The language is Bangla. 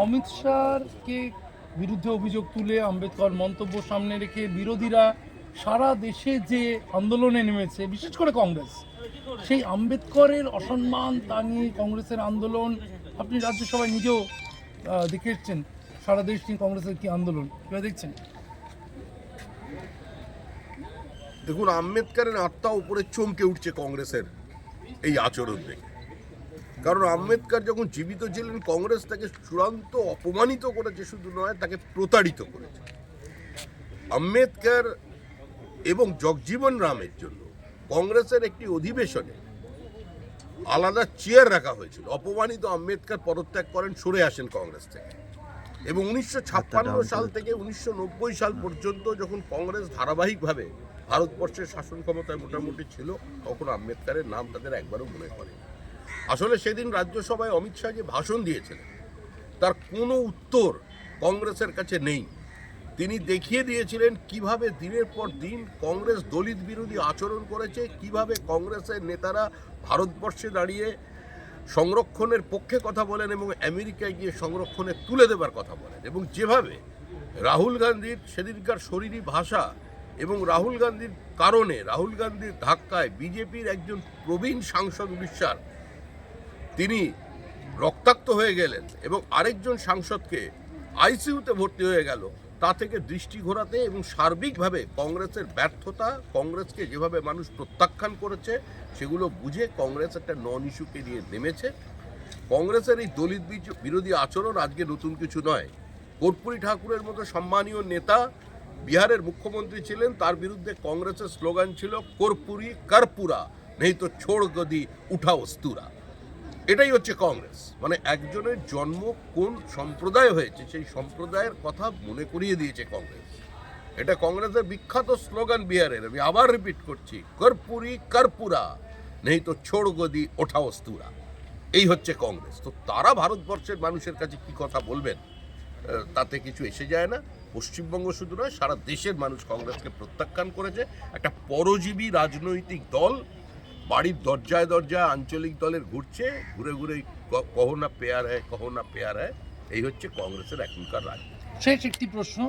অমিত শাহকে বিরুদ্ধে অভিযোগ তুলে আম্বেদকর মন্তব্য সামনে রেখে বিরোধীরা সারা দেশে যে আন্দোলনে নেমেছে, বিশেষ করে কংগ্রেস, সেই আম্বেদকরের অসম্মান তা নিয়ে কংগ্রেসের আন্দোলন, আপনি রাজ্যসভায় নিজেও দেখে এসছেন সারা দেশ নিয়ে কংগ্রেসের কি আন্দোলন, কীভাবে দেখছেন? দেখুন, আম্বেদকরের আত্মা উপরে চমকে উঠছে কংগ্রেসের এই আচরণ দেখে। কারণ আম্বেদকর যখন জীবিত ছিলেন, কংগ্রেস তাকে চূড়ান্ত অপমানিত করেছে, শুধু নয় তাকে প্রতারিত করেছে। আম্বেদকর এবং জগজীবন রামের জন্য কংগ্রেসের একটি অধিবেশনে আলাদা চেয়ার রাখা হয়েছিল। অপমানিত আম্বেদকর পদত্যাগ করেন, সরে আসেন কংগ্রেস থেকে। এবং 1956 সাল থেকে 1990 সাল পর্যন্ত যখন কংগ্রেস ধারাবাহিকভাবে ভারতবর্ষের শাসন ক্ষমতায় মোটামুটি ছিল, তখন আম্বেদকরের নাম তাদের একবারও মনে করে। আসলে সেদিন রাজ্যসভায় অমিত শাহ যে ভাষণ দিয়েছিলেন, তার কোনো উত্তর কংগ্রেসের কাছে নেই। তিনি দেখিয়ে দিয়েছিলেন কিভাবে দিনের পর দিন কংগ্রেস দলিত বিরোধী আচরণ করেছে, কিভাবে কংগ্রেসের নেতারা ভারতবর্ষে দাঁড়িয়ে সংরক্ষণের পক্ষে কথা বলেন এবং আমেরিকায় গিয়ে সংরক্ষণে তুলে দেবার কথা বলেন, এবং যেভাবে রাহুল গান্ধীর সেদিনকার শরীরী ভাষা এবং রাহুল গান্ধীর কারণে, রাহুল গান্ধীর ধাক্কায় বিজেপির একজন প্রবীণ সাংসদ উড়িষ্যার তিনি রক্তাক্ত হয়ে গেলেন এবং আরেকজন সাংসদকে আইসিইউতে ভর্তি হয়ে গেল, তা থেকে দৃষ্টি ঘোরাতে এবং সার্বিকভাবে কংগ্রেসের ব্যর্থতা, কংগ্রেসকে যেভাবে মানুষ প্রত্যাখ্যান করেছে, সেগুলো বুঝে কংগ্রেস একটা নন ইস্যুকে নিয়ে নেমেছে। কংগ্রেসের এই দলিত বিরোধী আচরণ আজকে নতুন কিছু নয়। কর্পূরী ঠাকুরের মতো সম্মানীয় নেতা বিহারের মুখ্যমন্ত্রী ছিলেন, তার বিরুদ্ধে কংগ্রেসের স্লোগান ছিল কর্পূরী কর্পূরা নেই তো ছোড় গদি উঠা অস্তুরা। এটাই হচ্ছে কংগ্রেস। মানে একজনের জন্ম কোন সম্প্রদায় হয়েছে, সেই সম্প্রদায়ের কথা মনে করিয়ে দিয়েছে কংগ্রেস। এটা কংগ্রেসের বিখ্যাত স্লোগান বিহারের, আমি আবার রিপিট করছি, কর্পূরী কর্পূরা নেই তো ছোড় গদি ওঠা অস্তুরা। এই হচ্ছে কংগ্রেস। তো তারা ভারতবর্ষের মানুষের কাছে কি কথা বলবেন, তাতে কিছু এসে যায় না। পশ্চিমবঙ্গ শুধু নয়, সারা দেশের মানুষ কংগ্রেসকে প্রত্যাখ্যান করেছে। একটা পরজীবী রাজনৈতিক দল বাড়ির দরজায় দরজায় আঞ্চলিক দলের ঘুরছে, ঘুরে ঘুরে কহো না পেয়ার হ্যায়, কহো না পেয়ার হ্যায়। এই হচ্ছে কংগ্রেসের এখনকার রাজনীতি। শেষ একটি প্রশ্ন,